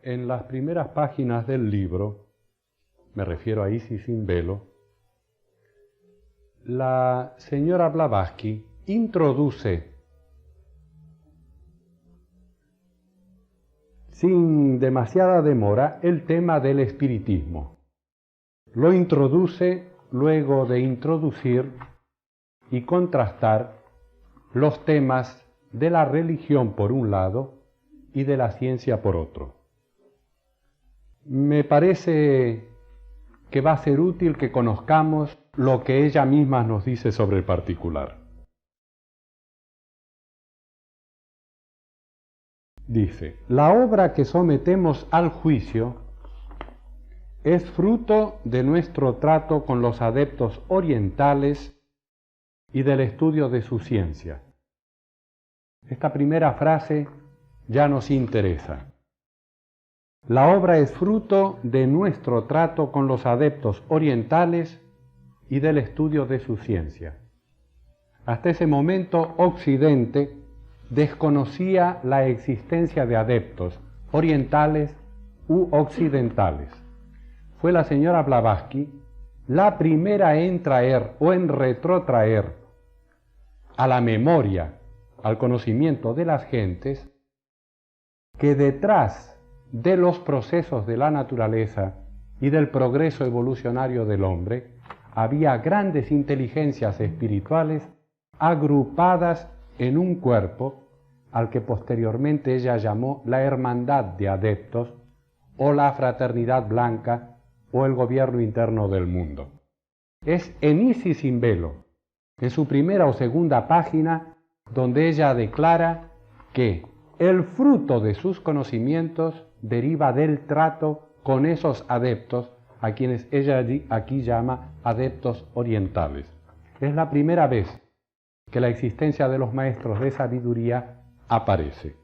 En las primeras páginas del libro, me refiero a Isis sin velo, la señora Blavatsky introduce, sin demasiada demora, el tema del espiritismo. Lo introduce luego de introducir y contrastar los temas de la religión por un lado y de la ciencia por otro. Me parece que va a ser útil que conozcamos lo que ella misma nos dice sobre el particular. Dice, la obra que sometemos al juicio es fruto de nuestro trato con los adeptos orientales y del estudio de su ciencia. Esta primera frase ya nos interesa. La obra es fruto de nuestro trato con los adeptos orientales y del estudio de su ciencia. Hasta ese momento, Occidente desconocía la existencia de adeptos orientales u occidentales. Fue la señora Blavatsky la primera en traer o en retrotraer a la memoria, al conocimiento de las gentes, que detrás de los procesos de la naturaleza y del progreso evolucionario del hombre, había grandes inteligencias espirituales agrupadas en un cuerpo al que posteriormente ella llamó la hermandad de adeptos o la fraternidad blanca o el gobierno interno del mundo. Es en Isis sin velo, en su primera o segunda página, donde ella declara que el fruto de sus conocimientos deriva del trato con esos adeptos a quienes ella aquí llama adeptos orientales. Es la primera vez que la existencia de los maestros de sabiduría aparece.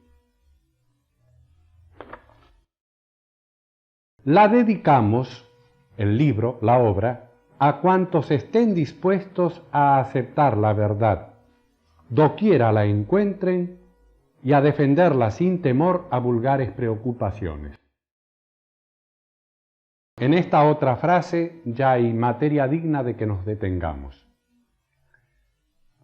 La dedicamos, el libro, la obra, a cuantos estén dispuestos a aceptar la verdad, doquiera la encuentren, y a defenderla sin temor a vulgares preocupaciones. En esta otra frase ya hay materia digna de que nos detengamos.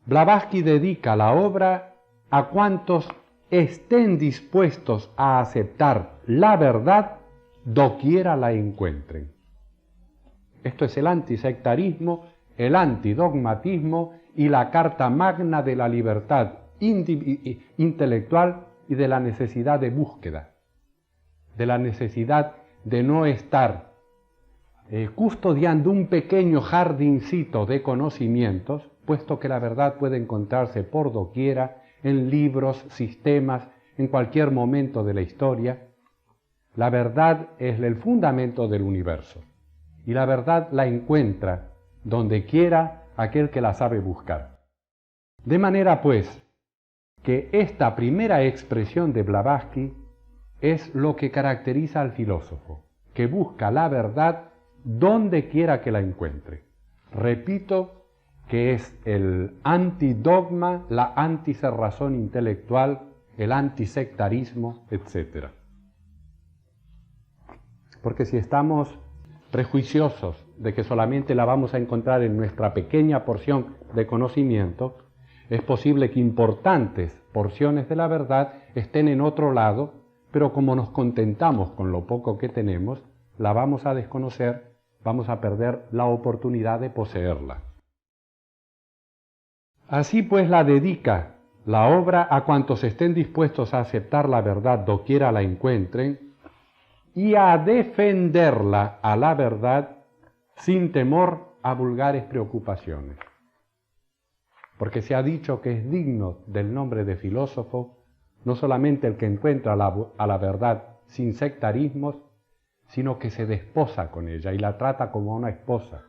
Blavatsky dedica la obra a cuantos estén dispuestos a aceptar la verdad doquiera la encuentren. Esto es el antisectarismo, el antidogmatismo y la carta magna de la libertad intelectual y de la necesidad de búsqueda, de la necesidad de no estar custodiando un pequeño jardincito de conocimientos, puesto que la verdad puede encontrarse por doquiera, en libros, sistemas, en cualquier momento de la historia. La verdad es el fundamento del universo, y la verdad la encuentra donde quiera aquel que la sabe buscar. De manera, pues, que esta primera expresión de Blavatsky es lo que caracteriza al filósofo, que busca la verdad donde quiera que la encuentre. Repito que es el antidogma, la anticerrazón intelectual, el antisectarismo, etc. Porque si estamos prejuiciosos de que solamente la vamos a encontrar en nuestra pequeña porción de conocimiento, es posible que importantes porciones de la verdad estén en otro lado, pero como nos contentamos con lo poco que tenemos, la vamos a desconocer, vamos a perder la oportunidad de poseerla. Así pues la dedica la obra a cuantos estén dispuestos a aceptar la verdad doquiera la encuentren y a defenderla a la verdad sin temor a vulgares preocupaciones. Porque se ha dicho que es digno del nombre de filósofo no solamente el que encuentra a la verdad sin sectarismos, sino que se desposa con ella y la trata como a una esposa,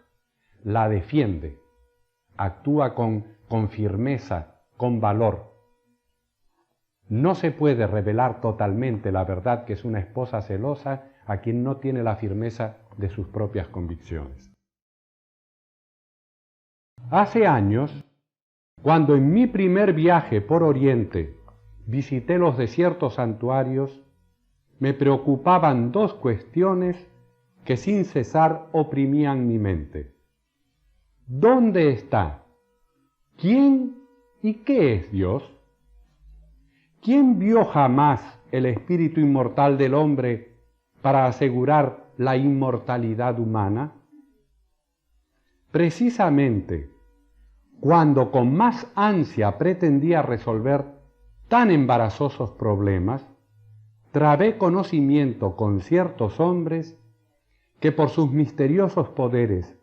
la defiende, actúa con firmeza, con valor. No se puede revelar totalmente la verdad, que es una esposa celosa, a quien no tiene la firmeza de sus propias convicciones. Hace años, cuando en mi primer viaje por Oriente visité los desiertos santuarios, me preocupaban dos cuestiones que sin cesar oprimían mi mente. ¿Dónde está? ¿Quién y qué es Dios? ¿Quién vio jamás el espíritu inmortal del hombre para asegurar la inmortalidad humana? Precisamente, cuando con más ansia pretendía resolver tan embarazosos problemas, trabé conocimiento con ciertos hombres que por sus misteriosos poderes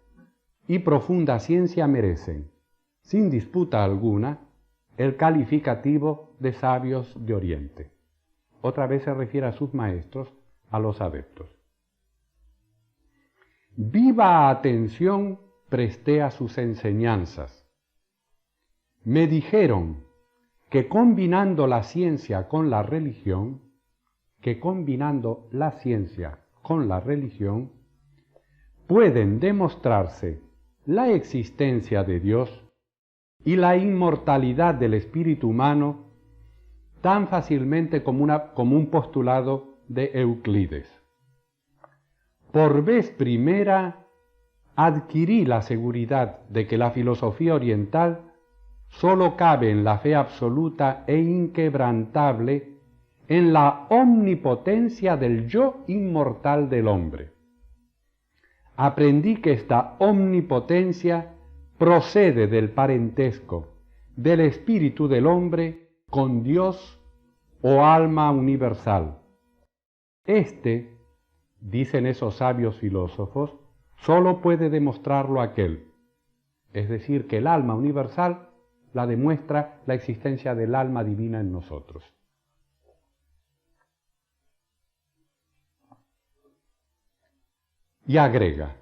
y profunda ciencia merecen, sin disputa alguna, el calificativo de sabios de Oriente. Otra vez se refiere a sus maestros, a los adeptos. Viva atención presté a sus enseñanzas. Me dijeron que combinando la ciencia con la religión, pueden demostrarse la existencia de Dios y la inmortalidad del espíritu humano tan fácilmente como un postulado de Euclides. Por vez primera adquirí la seguridad de que la filosofía oriental sólo cabe en la fe absoluta e inquebrantable en la omnipotencia del yo inmortal del hombre. Aprendí que esta omnipotencia procede del parentesco del espíritu del hombre con Dios o alma universal. Este, dicen esos sabios filósofos, sólo puede demostrarlo aquel, es decir, que el alma universal la demuestra la existencia del alma divina en nosotros. Y agrega,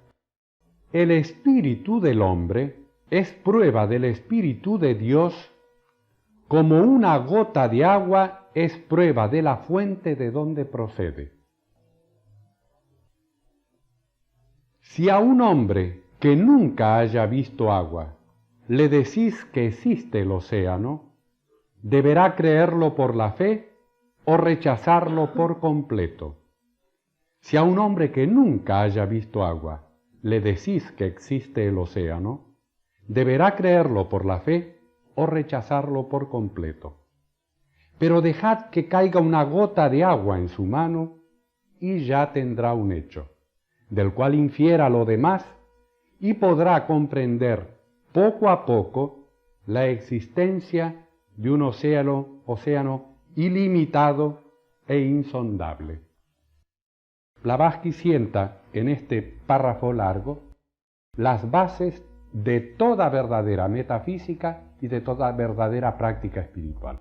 el espíritu del hombre es prueba del espíritu de Dios como una gota de agua es prueba de la fuente de donde procede. Si a un hombre que nunca haya visto agua le decís que existe el océano, deberá creerlo por la fe o rechazarlo por completo. Si a un hombre que nunca haya visto agua le decís que existe el océano, deberá creerlo por la fe o rechazarlo por completo. Pero dejad que caiga una gota de agua en su mano y ya tendrá un hecho, del cual infiera lo demás y podrá comprender poco a poco la existencia de un océano ilimitado e insondable. Blavatsky sienta en este párrafo largo las bases de toda verdadera metafísica y de toda verdadera práctica espiritual.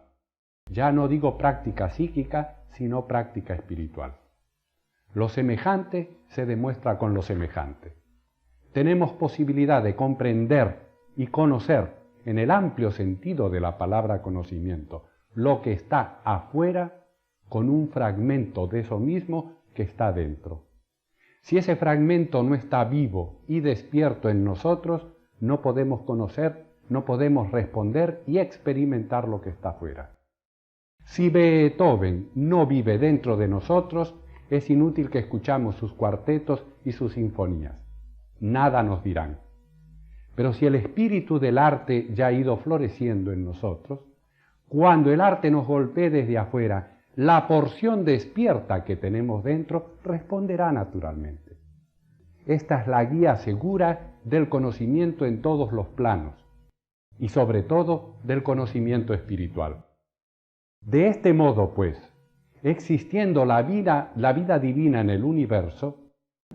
Ya no digo práctica psíquica, sino práctica espiritual. Lo semejante se demuestra con lo semejante. Tenemos posibilidad de comprender y conocer, en el amplio sentido de la palabra conocimiento, lo que está afuera con un fragmento de eso mismo que está dentro. Si ese fragmento no está vivo y despierto en nosotros, no podemos conocer, no podemos responder y experimentar lo que está afuera. Si Beethoven no vive dentro de nosotros, es inútil que escuchamos sus cuartetos y sus sinfonías. Nada nos dirán. Pero si el espíritu del arte ya ha ido floreciendo en nosotros, cuando el arte nos golpee desde afuera, la porción despierta que tenemos dentro responderá naturalmente. Esta es la guía segura del conocimiento en todos los planos y sobre todo del conocimiento espiritual. De este modo, pues, existiendo la vida divina en el universo,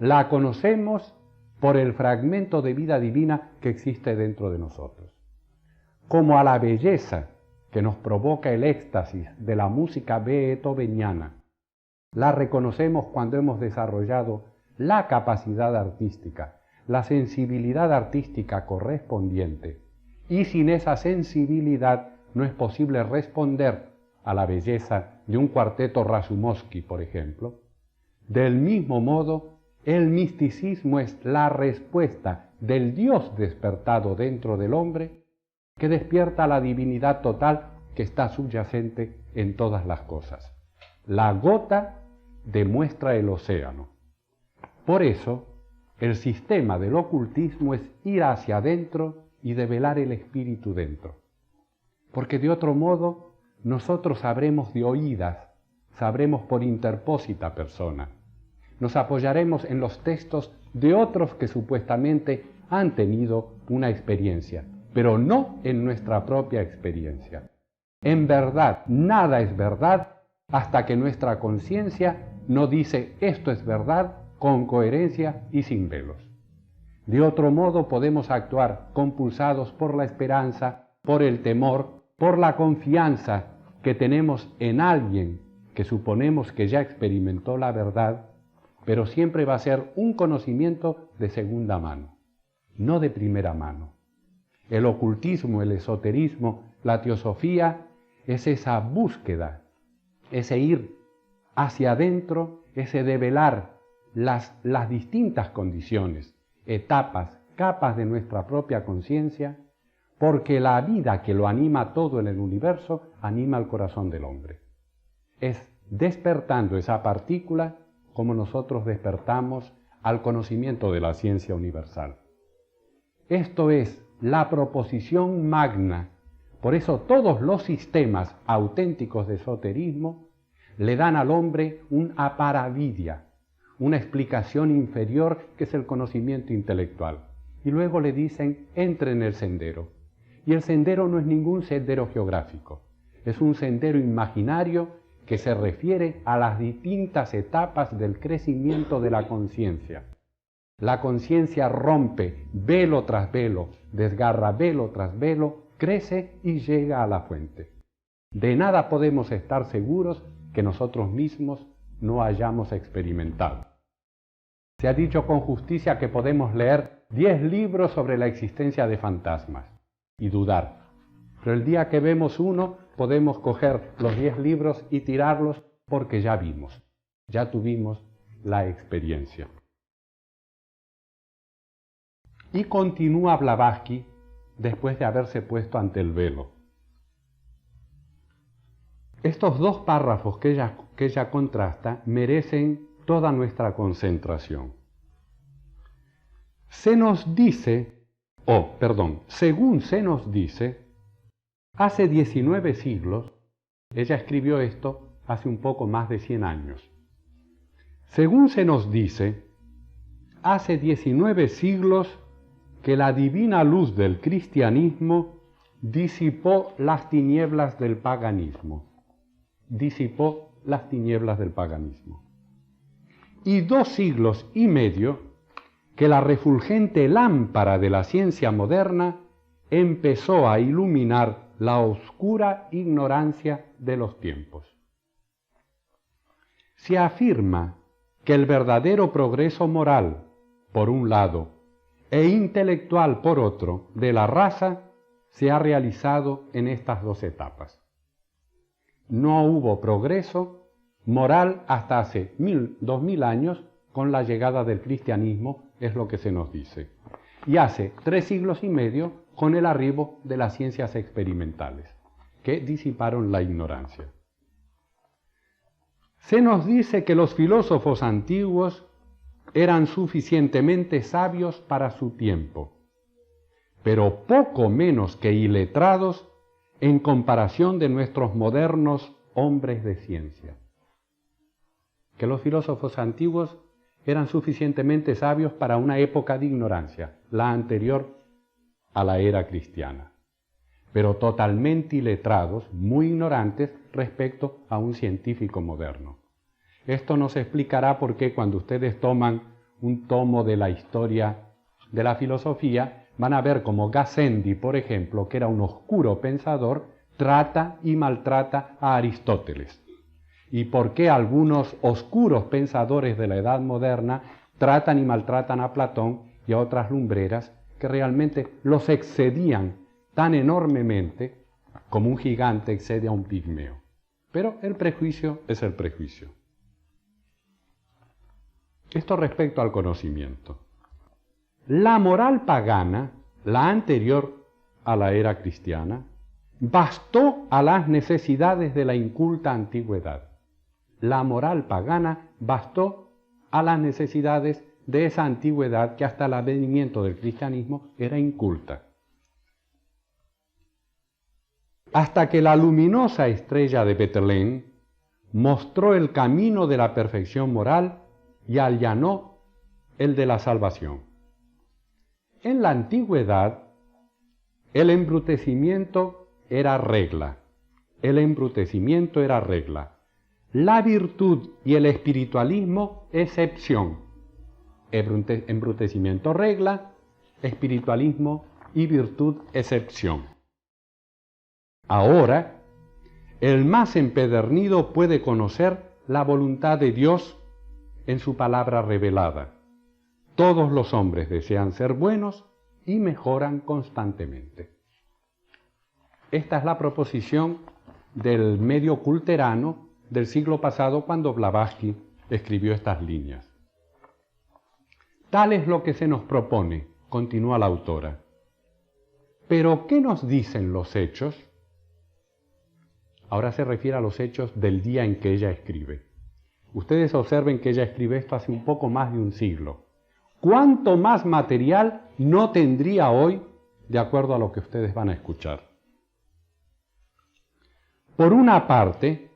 la conocemos por el fragmento de vida divina que existe dentro de nosotros. Como a la belleza que nos provoca el éxtasis de la música beethoveniana, la reconocemos cuando hemos desarrollado la capacidad artística, la sensibilidad artística correspondiente, y sin esa sensibilidad no es posible responder a la belleza de un cuarteto Razumovsky, por ejemplo. Del mismo modo, el misticismo es la respuesta del Dios despertado dentro del hombre que despierta la divinidad total que está subyacente en todas las cosas. La gota demuestra el océano. Por eso, el sistema del ocultismo es ir hacia adentro y develar el espíritu dentro. Porque de otro modo, nosotros sabremos de oídas, sabremos por interpósita persona. Nos apoyaremos en los textos de otros que supuestamente han tenido una experiencia, pero no en nuestra propia experiencia. En verdad, nada es verdad hasta que nuestra conciencia no dice esto es verdad con coherencia y sin velos. De otro modo podemos actuar compulsados por la esperanza, por el temor, por la confianza que tenemos en alguien que suponemos que ya experimentó la verdad, pero siempre va a ser un conocimiento de segunda mano, no de primera mano. El ocultismo, el esoterismo, la teosofía es esa búsqueda, ese ir hacia adentro, ese develar las distintas condiciones, etapas, capas de nuestra propia conciencia, porque la vida que lo anima todo en el universo anima el corazón del hombre. Es despertando esa partícula como nosotros despertamos al conocimiento de la ciencia universal. Esto es la proposición magna. Por eso todos los sistemas auténticos de esoterismo le dan al hombre un aparavidia, una explicación inferior que es el conocimiento intelectual. Y luego le dicen, entre en el sendero. Y el sendero no es ningún sendero geográfico, es un sendero imaginario que se refiere a las distintas etapas del crecimiento de la conciencia. La conciencia rompe velo tras velo, desgarra velo tras velo, crece y llega a la fuente. De nada podemos estar seguros que nosotros mismos no hayamos experimentado. Se ha dicho con justicia que podemos leer 10 libros sobre la existencia de fantasmas y dudar. Pero el día que vemos uno, podemos coger los 10 libros y tirarlos porque ya vimos, ya tuvimos la experiencia. Y continúa Blavatsky después de haberse puesto ante el velo. Estos 2 párrafos que ella contrasta merecen toda nuestra concentración. Según se nos dice, hace 19 siglos, ella escribió esto hace un poco más de 100 años. Según se nos dice, hace 19 siglos que la divina luz del cristianismo disipó las tinieblas del paganismo. Disipó las tinieblas del paganismo. Y 2 siglos y medio que la refulgente lámpara de la ciencia moderna empezó a iluminar la oscura ignorancia de los tiempos. Se afirma que el verdadero progreso moral, por un lado, e intelectual, por otro, de la raza, se ha realizado en estas 2 etapas. No hubo progreso moral hasta hace 2000 años con la llegada del cristianismo, es lo que se nos dice. Y hace 3 siglos y medio con el arribo de las ciencias experimentales, que disiparon la ignorancia. Se nos dice que los filósofos antiguos eran suficientemente sabios para su tiempo, pero poco menos que iletrados en comparación de nuestros modernos hombres de ciencia. Que los filósofos antiguos eran suficientemente sabios para una época de ignorancia, la anterior a la era cristiana, pero totalmente iletrados, muy ignorantes respecto a un científico moderno. Esto nos explicará por qué cuando ustedes toman un tomo de la historia de la filosofía, van a ver como Gassendi, por ejemplo, que era un oscuro pensador, trata y maltrata a Aristóteles. Y por qué algunos oscuros pensadores de la edad moderna tratan y maltratan a Platón y a otras lumbreras que realmente los excedían tan enormemente como un gigante excede a un pigmeo. Pero el prejuicio es el prejuicio. Esto respecto al conocimiento. La moral pagana, la anterior a la era cristiana, bastó a las necesidades de la inculta antigüedad. la moral pagana bastó a las necesidades de esa antigüedad que hasta el advenimiento del cristianismo era inculta. Hasta que la luminosa estrella de Betlén mostró el camino de la perfección moral y allanó el de la salvación. En la antigüedad, el embrutecimiento era regla. El embrutecimiento era regla. La virtud y el espiritualismo, excepción. Embrutecimiento regla, espiritualismo y virtud, excepción. Ahora, el más empedernido puede conocer la voluntad de Dios en su palabra revelada. Todos los hombres desean ser buenos y mejoran constantemente. Esta es la proposición del medio culterano del siglo pasado cuando Blavatsky escribió estas líneas. Tal es lo que se nos propone, continúa la autora. Pero, ¿qué nos dicen los hechos? Ahora se refiere a los hechos del día en que ella escribe. Ustedes observen que ella escribe esto hace un poco más de un siglo. ¿Cuánto más material no tendría hoy de acuerdo a lo que ustedes van a escuchar? Por una parte,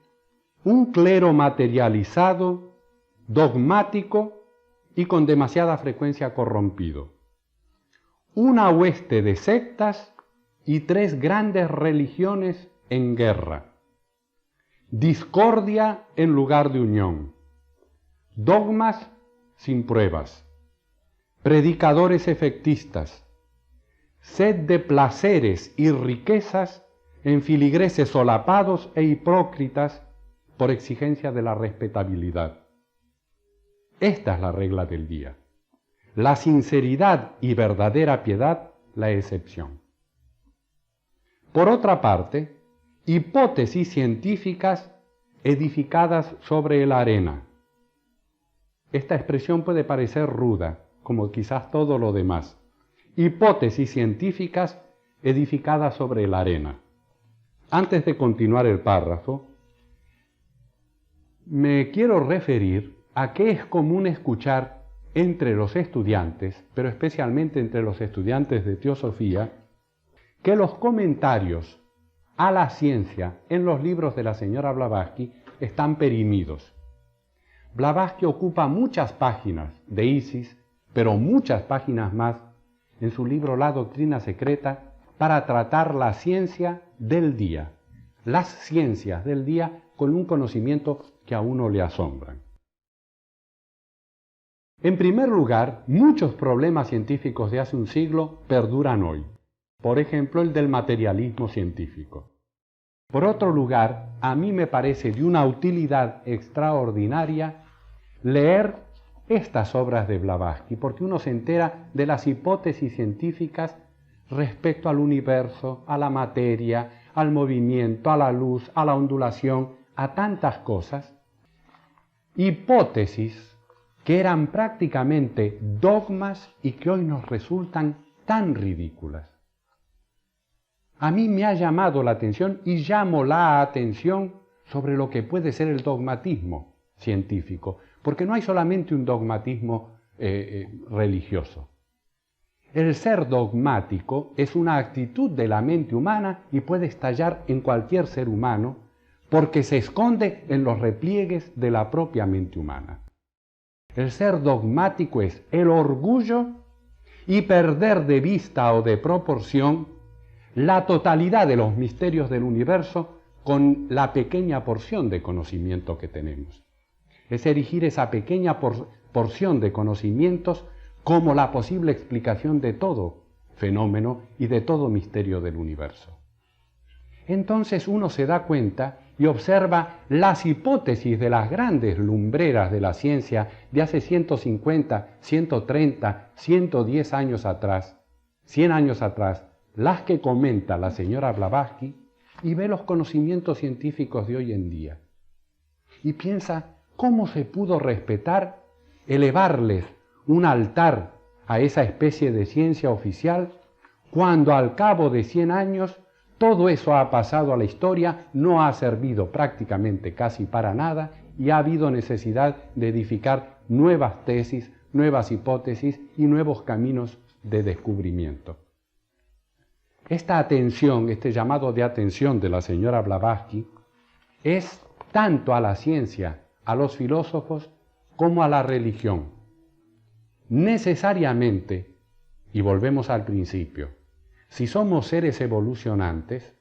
un clero materializado, dogmático y con demasiada frecuencia corrompido. Una hueste de sectas y 3 grandes religiones en guerra. Discordia en lugar de unión. Dogmas sin pruebas. Predicadores efectistas. Sed de placeres y riquezas en filigreses solapados e hipócritas por exigencia de la respetabilidad. Esta es la regla del día. La sinceridad y verdadera piedad, la excepción. Por otra parte, hipótesis científicas edificadas sobre la arena. Esta expresión puede parecer ruda, como quizás todo lo demás. Hipótesis científicas edificadas sobre la arena. Antes de continuar el párrafo, me quiero referir a qué es común escuchar entre los estudiantes, pero especialmente entre los estudiantes de teosofía, que los comentarios a la ciencia en los libros de la señora Blavatsky están perimidos. Blavatsky ocupa muchas páginas de Isis, pero muchas páginas más en su libro La Doctrina Secreta para tratar la ciencia del día, las ciencias del día con un conocimiento que a uno le asombran. En primer lugar, muchos problemas científicos de hace un siglo perduran hoy. Por ejemplo, el del materialismo científico. Por otro lugar, a mí me parece de una utilidad extraordinaria leer estas obras de Blavatsky, porque uno se entera de las hipótesis científicas respecto al universo, a la materia, al movimiento, a la luz, a la ondulación, a tantas cosas. Hipótesis que eran prácticamente dogmas y que hoy nos resultan tan ridículas. A mí me ha llamado la atención y llamo la atención sobre lo que puede ser el dogmatismo científico, porque no hay solamente un dogmatismo religioso. El ser dogmático es una actitud de la mente humana y puede estallar en cualquier ser humano porque se esconde en los repliegues de la propia mente humana. El ser dogmático es el orgullo y perder de vista o de proporción la totalidad de los misterios del universo con la pequeña porción de conocimiento que tenemos. Es erigir esa pequeña porción de conocimientos como la posible explicación de todo fenómeno y de todo misterio del universo. Entonces uno se da cuenta y observa las hipótesis de las grandes lumbreras de la ciencia de hace 150, 130, 110 años atrás, 100 años atrás, las que comenta la señora Blavatsky, y ve los conocimientos científicos de hoy en día. Y piensa cómo se pudo respetar, elevarles un altar a esa especie de ciencia oficial, cuando al cabo de 100 años todo eso ha pasado a la historia, no ha servido prácticamente casi para nada y ha habido necesidad de edificar nuevas tesis, nuevas hipótesis y nuevos caminos de descubrimiento. Esta atención, este llamado de atención de la señora Blavatsky, es tanto a la ciencia, a los filósofos, como a la religión. Necesariamente, y volvemos al principio, si somos seres evolucionantes,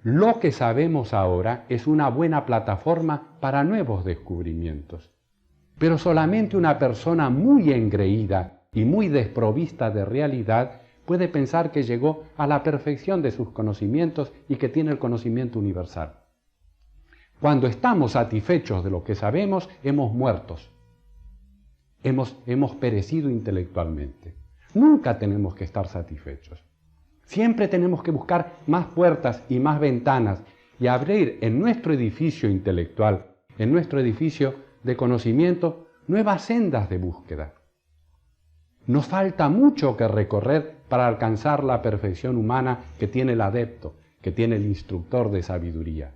lo que sabemos ahora es una buena plataforma para nuevos descubrimientos. Pero solamente una persona muy engreída y muy desprovista de realidad puede pensar que llegó a la perfección de sus conocimientos y que tiene el conocimiento universal. Cuando estamos satisfechos de lo que sabemos, hemos muerto. Hemos perecido intelectualmente. Nunca tenemos que estar satisfechos. Siempre tenemos que buscar más puertas y más ventanas y abrir en nuestro edificio intelectual, en nuestro edificio de conocimiento, nuevas sendas de búsqueda. Nos falta mucho que recorrer para alcanzar la perfección humana que tiene el adepto, que tiene el instructor de sabiduría.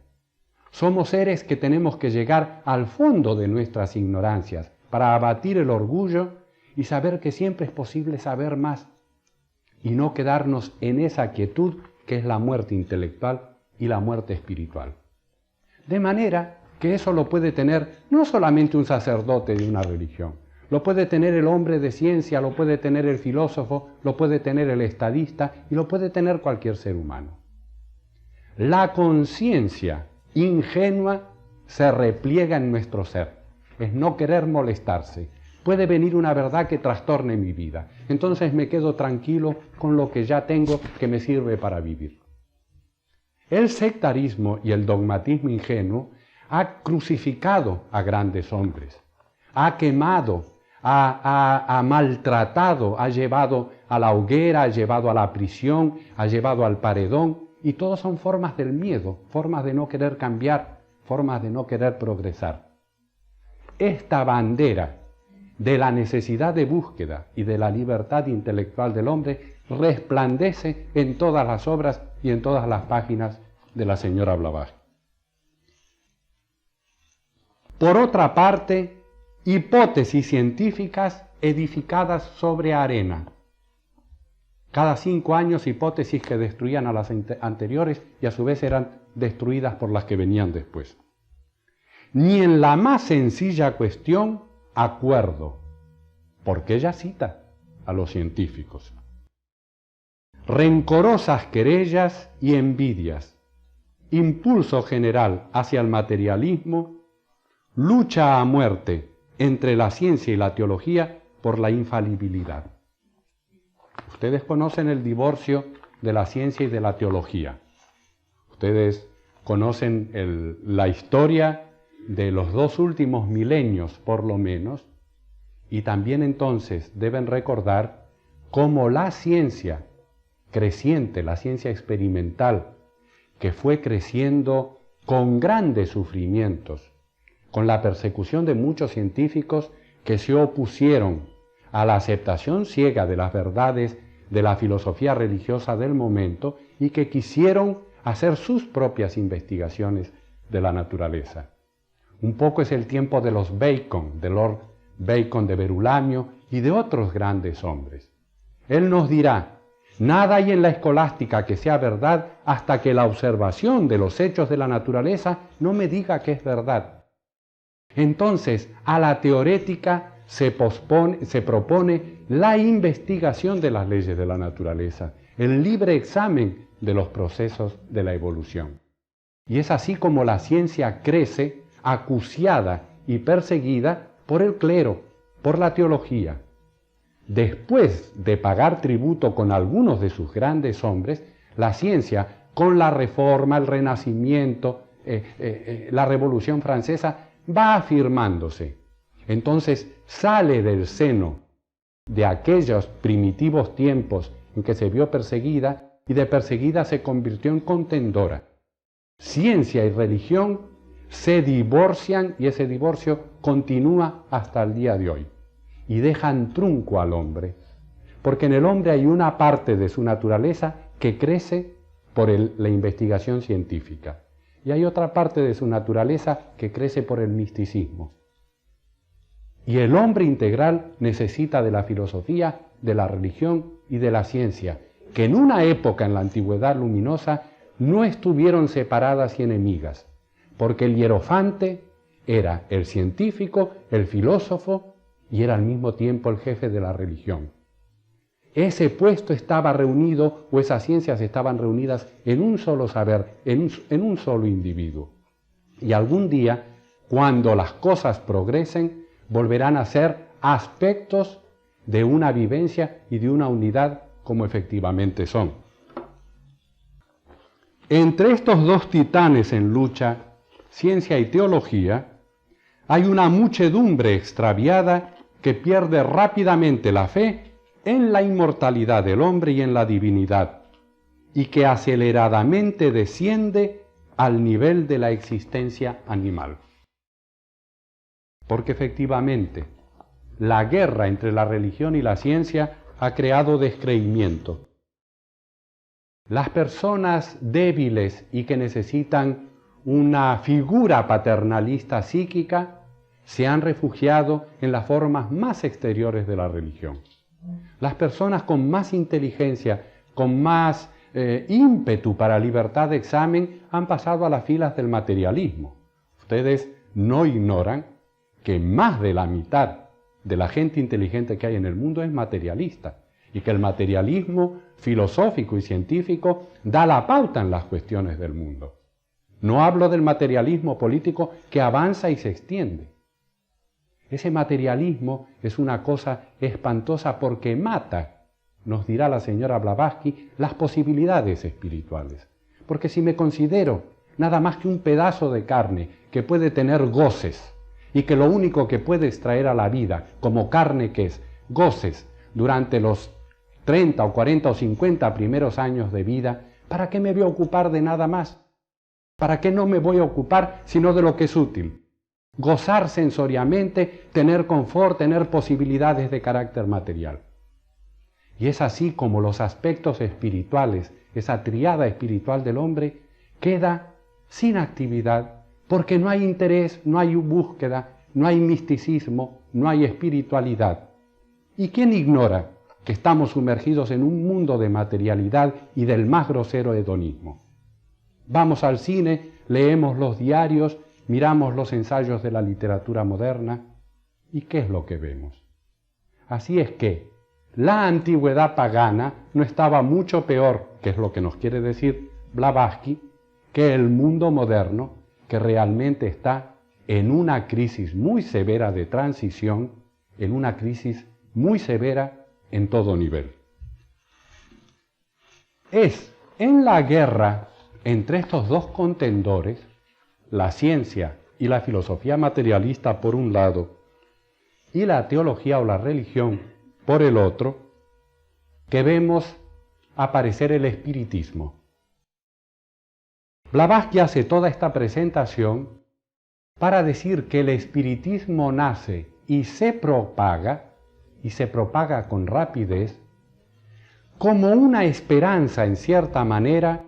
Somos seres que tenemos que llegar al fondo de nuestras ignorancias para abatir el orgullo y saber que siempre es posible saber más y no quedarnos en esa quietud que es la muerte intelectual y la muerte espiritual. De manera que eso lo puede tener no solamente un sacerdote de una religión, lo puede tener el hombre de ciencia, lo puede tener el filósofo, lo puede tener el estadista y lo puede tener cualquier ser humano. La conciencia ingenua se repliega en nuestro ser, es no querer molestarse. Puede venir una verdad que trastorne mi vida, entonces me quedo tranquilo con lo que ya tengo que me sirve para vivir. El sectarismo y el dogmatismo ingenuo ha crucificado a grandes hombres, ha quemado, ha maltratado, ha llevado a la hoguera, ha llevado a la prisión, ha llevado al paredón, y todos son formas del miedo, formas de no querer cambiar, formas de no querer progresar. Esta bandera de la necesidad de búsqueda y de la libertad intelectual del hombre resplandece en todas las obras y en todas las páginas de la señora Blavatsky. Por otra parte, hipótesis científicas edificadas sobre arena. Cada 5 años hipótesis que destruían a las anteriores y a su vez eran destruidas por las que venían después. Ni en la más sencilla cuestión acuerdo, porque ella cita a los científicos. Rencorosas querellas y envidias, impulso general hacia el materialismo, lucha a muerte entre la ciencia y la teología por la infalibilidad. Ustedes conocen el divorcio de la ciencia y de la teología. Ustedes conocen la historia de los 2 últimos milenios, por lo menos, y también entonces deben recordar cómo la ciencia creciente, la ciencia experimental, que fue creciendo con grandes sufrimientos, con la persecución de muchos científicos que se opusieron a la aceptación ciega de las verdades de la filosofía religiosa del momento y que quisieron hacer sus propias investigaciones de la naturaleza. Un poco es el tiempo de los Bacon, de Lord Bacon, de Berulamio y de otros grandes hombres. Él nos dirá, nada hay en la escolástica que sea verdad hasta que la observación de los hechos de la naturaleza no me diga que es verdad. Entonces, a la teorética se propone la investigación de las leyes de la naturaleza, el libre examen de los procesos de la evolución. Y es así como la ciencia crece acuciada y perseguida por el clero, por la teología. Después de pagar tributo con algunos de sus grandes hombres, la ciencia, con la Reforma, el Renacimiento, la Revolución Francesa, va afirmándose. Entonces sale del seno de aquellos primitivos tiempos en que se vio perseguida y de perseguida se convirtió en contendora. Ciencia y religión se divorcian y ese divorcio continúa hasta el día de hoy y dejan trunco al hombre, porque en el hombre hay una parte de su naturaleza que crece por la investigación científica y hay otra parte de su naturaleza que crece por el misticismo. Y el hombre integral necesita de la filosofía, de la religión y de la ciencia, que en una época en la antigüedad luminosa no estuvieron separadas y enemigas, porque el hierofante era el científico, el filósofo y era al mismo tiempo el jefe de la religión. Ese puesto estaba reunido, o esas ciencias estaban reunidas en un solo saber, en un solo individuo. Y algún día, cuando las cosas progresen, volverán a ser aspectos de una vivencia y de una unidad como efectivamente son. Entre estos dos titanes en lucha, ciencia y teología, hay una muchedumbre extraviada que pierde rápidamente la fe en la inmortalidad del hombre y en la divinidad, y que aceleradamente desciende al nivel de la existencia animal. Porque efectivamente, la guerra entre la religión y la ciencia ha creado descreimiento. Las personas débiles y que necesitan una figura paternalista psíquica se han refugiado en las formas más exteriores de la religión. Las personas con más inteligencia, con más ímpetu para libertad de examen, han pasado a las filas del materialismo. Ustedes no ignoran que más de la mitad de la gente inteligente que hay en el mundo es materialista, y que el materialismo filosófico y científico da la pauta en las cuestiones del mundo. No hablo del materialismo político que avanza y se extiende. Ese materialismo es una cosa espantosa porque mata, nos dirá la señora Blavatsky, las posibilidades espirituales. Porque si me considero nada más que un pedazo de carne que puede tener goces y que lo único que puede extraer a la vida, como carne que es, goces durante los 30 o 40 o 50 primeros años de vida, ¿para qué me voy a ocupar de nada más? ¿Para qué no me voy a ocupar sino de lo que es útil? Gozar sensoriamente, tener confort, tener posibilidades de carácter material. Y es así como los aspectos espirituales, esa triada espiritual del hombre, queda sin actividad, porque no hay interés, no hay búsqueda, no hay misticismo, no hay espiritualidad. ¿Y quién ignora que estamos sumergidos en un mundo de materialidad y del más grosero hedonismo? Vamos al cine, leemos los diarios, miramos los ensayos de la literatura moderna, ¿y qué es lo que vemos? Así es que la antigüedad pagana no estaba mucho peor, que es lo que nos quiere decir Blavatsky, que el mundo moderno, que realmente está en una crisis muy severa de transición, en una crisis muy severa en todo nivel. Es en la guerra entre estos dos contendores, la ciencia y la filosofía materialista por un lado, y la teología o la religión por el otro, que vemos aparecer el espiritismo. Blavatsky hace toda esta presentación para decir que el espiritismo nace y se propaga con rapidez, como una esperanza en cierta manera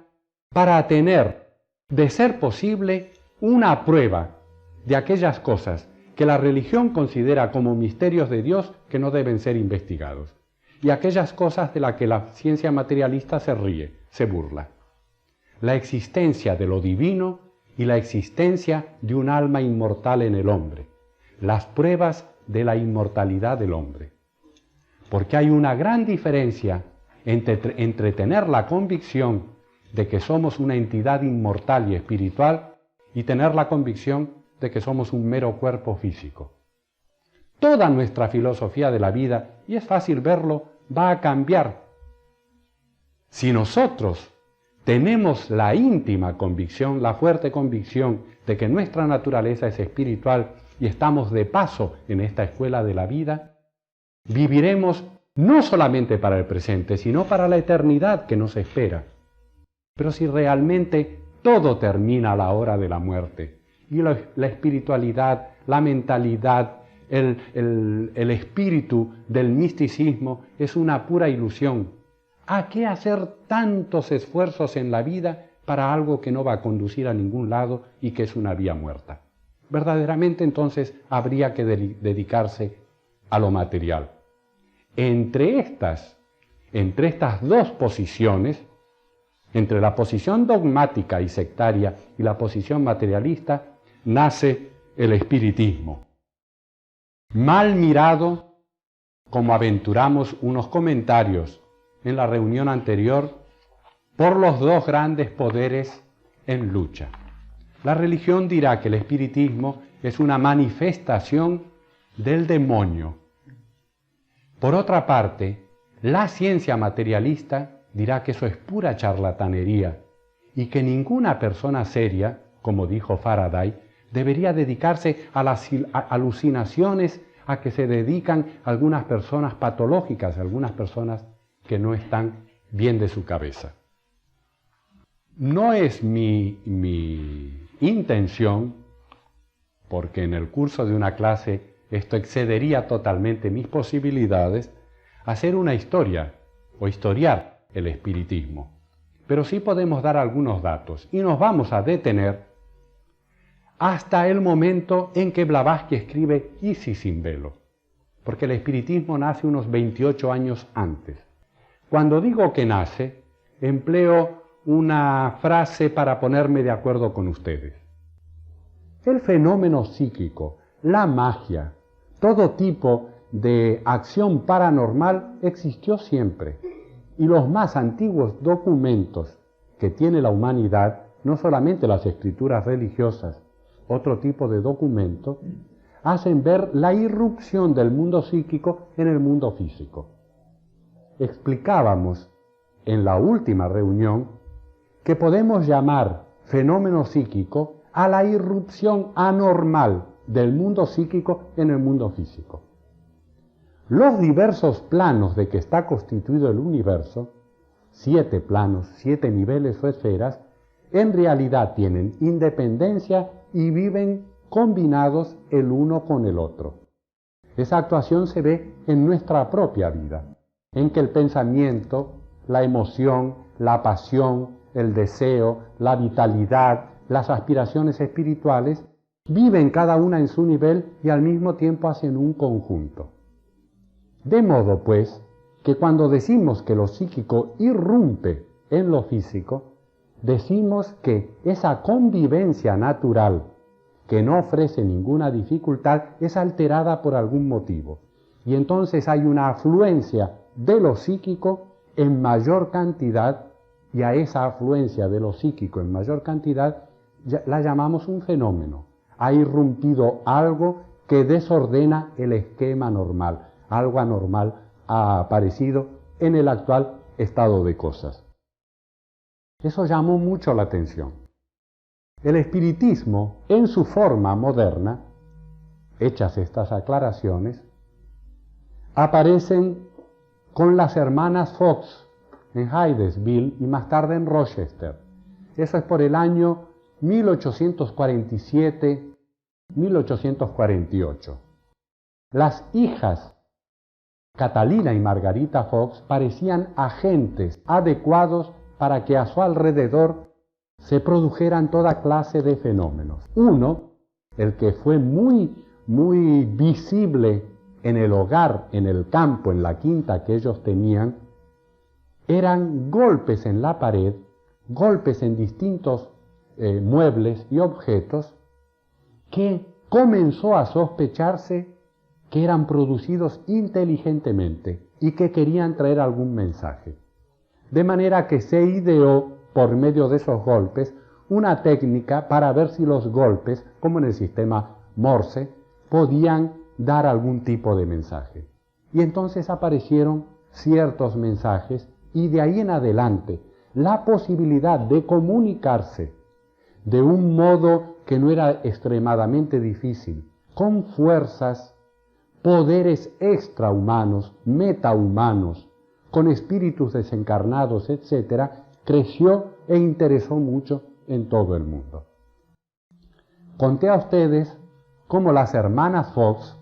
para tener, de ser posible, una prueba de aquellas cosas que la religión considera como misterios de Dios que no deben ser investigados, y aquellas cosas de las que la ciencia materialista se ríe, se burla. La existencia de lo divino y la existencia de un alma inmortal en el hombre, las pruebas de la inmortalidad del hombre. Porque hay una gran diferencia entre tener la convicción de que somos una entidad inmortal y espiritual y tener la convicción de que somos un mero cuerpo físico. Toda nuestra filosofía de la vida, y es fácil verlo, va a cambiar. Si nosotros tenemos la íntima convicción, la fuerte convicción de que nuestra naturaleza es espiritual y estamos de paso en esta escuela de la vida, viviremos no solamente para el presente, sino para la eternidad que nos espera. Pero si realmente todo termina a la hora de la muerte, y la espiritualidad, la mentalidad, el espíritu del misticismo es una pura ilusión, ¿a qué hacer tantos esfuerzos en la vida para algo que no va a conducir a ningún lado y que es una vía muerta. Verdaderamente entonces habría que dedicarse a lo material. Entre estas dos posiciones, entre la posición dogmática y sectaria y la posición materialista, nace el espiritismo. Mal mirado, como aventuramos unos comentarios en la reunión anterior, por los dos grandes poderes en lucha. La religión dirá que el espiritismo es una manifestación del demonio. Por otra parte, la ciencia materialista dirá que eso es pura charlatanería y que ninguna persona seria, como dijo Faraday, debería dedicarse a las alucinaciones a que se dedican algunas personas patológicas, algunas personas que no están bien de su cabeza. No es mi intención, porque en el curso de una clase esto excedería totalmente mis posibilidades, hacer una historia o historiar el espiritismo. Pero sí podemos dar algunos datos y nos vamos a detener hasta el momento en que Blavatsky escribe Isis sin velo, porque el espiritismo nace unos 28 años antes. Cuando digo que nace, empleo una frase para ponerme de acuerdo con ustedes. El fenómeno psíquico, la magia, todo tipo de acción paranormal existió siempre. Y los más antiguos documentos que tiene la humanidad, no solamente las escrituras religiosas, otro tipo de documentos, hacen ver la irrupción del mundo psíquico en el mundo físico. Explicábamos en la última reunión que podemos llamar fenómeno psíquico a la irrupción anormal del mundo psíquico en el mundo físico. Los diversos planos de que está constituido el universo, 7 planos, 7 niveles o esferas, en realidad tienen independencia y viven combinados el uno con el otro. Esa actuación se ve en nuestra propia vida, en que el pensamiento, la emoción, la pasión, el deseo, la vitalidad, las aspiraciones espirituales, viven cada una en su nivel y al mismo tiempo hacen un conjunto. De modo, pues, que cuando decimos que lo psíquico irrumpe en lo físico, decimos que esa convivencia natural, que no ofrece ninguna dificultad, es alterada por algún motivo. Y entonces hay una afluencia de lo psíquico en mayor cantidad, y a esa afluencia de lo psíquico en mayor cantidad la llamamos un fenómeno. Ha irrumpido algo que desordena el esquema normal. Algo anormal ha aparecido en el actual estado de cosas. Eso llamó mucho la atención. El espiritismo, en su forma moderna, hechas estas aclaraciones, aparecen con las hermanas Fox en Hydesville y más tarde en Rochester. Eso es por el año 1847-1848. Las hijas Catalina y Margarita Fox parecían agentes adecuados para que a su alrededor se produjeran toda clase de fenómenos. Uno, el que fue muy visible en el hogar, en el campo, en la quinta que ellos tenían, eran golpes en la pared, golpes en distintos muebles y objetos que comenzó a sospecharse que eran producidos inteligentemente y que querían traer algún mensaje. De manera que se ideó, por medio de esos golpes, una técnica para ver si los golpes, como en el sistema Morse, podían dar algún tipo de mensaje. Y entonces aparecieron ciertos mensajes y de ahí en adelante la posibilidad de comunicarse de un modo que no era extremadamente difícil, con fuerzas, poderes extrahumanos, metahumanos, con espíritus desencarnados, etc., creció e interesó mucho en todo el mundo. Conté a ustedes cómo las hermanas Fox,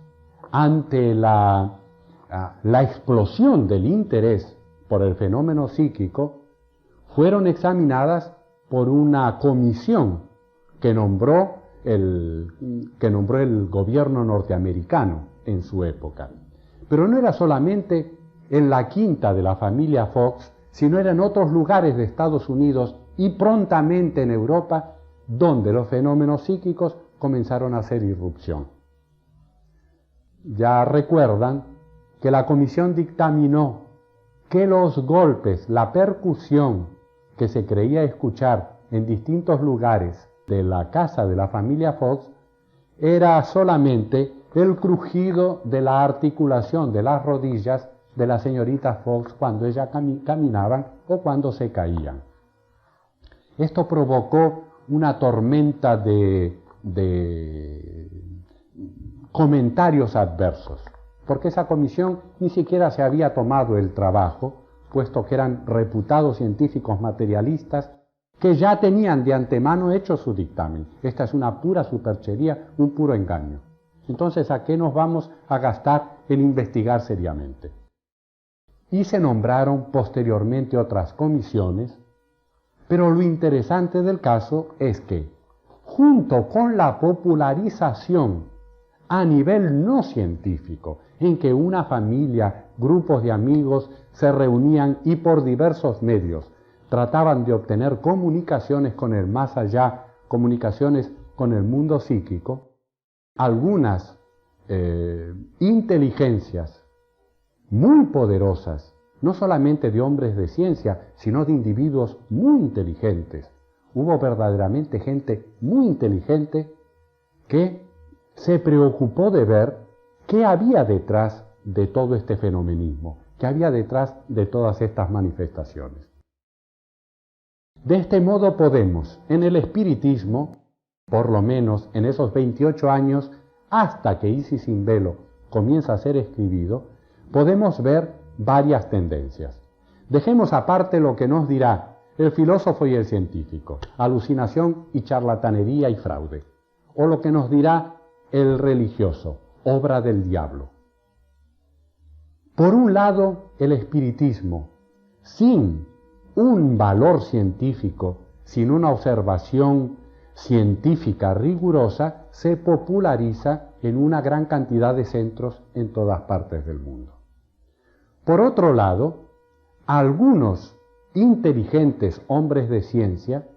ante la explosión del interés por el fenómeno psíquico, fueron examinadas por una comisión que nombró el gobierno norteamericano en su época. Pero no era solamente en la quinta de la familia Fox, sino era en otros lugares de Estados Unidos y prontamente en Europa, donde los fenómenos psíquicos comenzaron a hacer irrupción. Ya recuerdan que la comisión dictaminó que los golpes, la percusión que se creía escuchar en distintos lugares de la casa de la familia Fox era solamente el crujido de la articulación de las rodillas de la señorita Fox cuando ellas caminaban o cuando se caían. Esto provocó una tormenta de comentarios adversos, porque esa comisión ni siquiera se había tomado el trabajo, puesto que eran reputados científicos materialistas que ya tenían de antemano hecho su dictamen. Esta es una pura superchería, un puro engaño. Entonces, ¿a qué nos vamos a gastar en investigar seriamente? Y se nombraron posteriormente otras comisiones, pero lo interesante del caso es que, junto con la popularización a nivel no científico, en que una familia, grupos de amigos se reunían y por diversos medios trataban de obtener comunicaciones con el más allá, comunicaciones con el mundo psíquico, algunas inteligencias muy poderosas, no solamente de hombres de ciencia, sino de individuos muy inteligentes. Hubo verdaderamente gente muy inteligente que se preocupó de ver qué había detrás de todo este fenomenismo, qué había detrás de todas estas manifestaciones. De este modo podemos, en el espiritismo, por lo menos en esos 28 años, hasta que Isis sin velo comienza a ser escribido, podemos ver varias tendencias. Dejemos aparte lo que nos dirá el filósofo y el científico, alucinación y charlatanería y fraude, o lo que nos dirá el religioso, obra del diablo. Por un lado, el espiritismo, sin un valor científico, sin una observación científica rigurosa, se populariza en una gran cantidad de centros en todas partes del mundo. Por otro lado, algunos inteligentes hombres de ciencia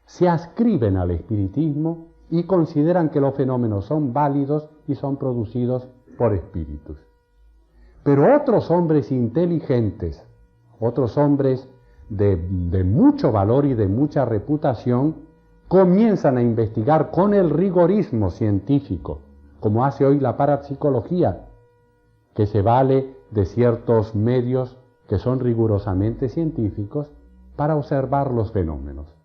se adscriben al espiritismo y consideran que los fenómenos son válidos y son producidos por espíritus. Pero otros hombres inteligentes, otros hombres de mucho valor y de mucha reputación, comienzan a investigar con el rigorismo científico, como hace hoy la parapsicología, que se vale de ciertos medios que son rigurosamente científicos para observar los fenómenos.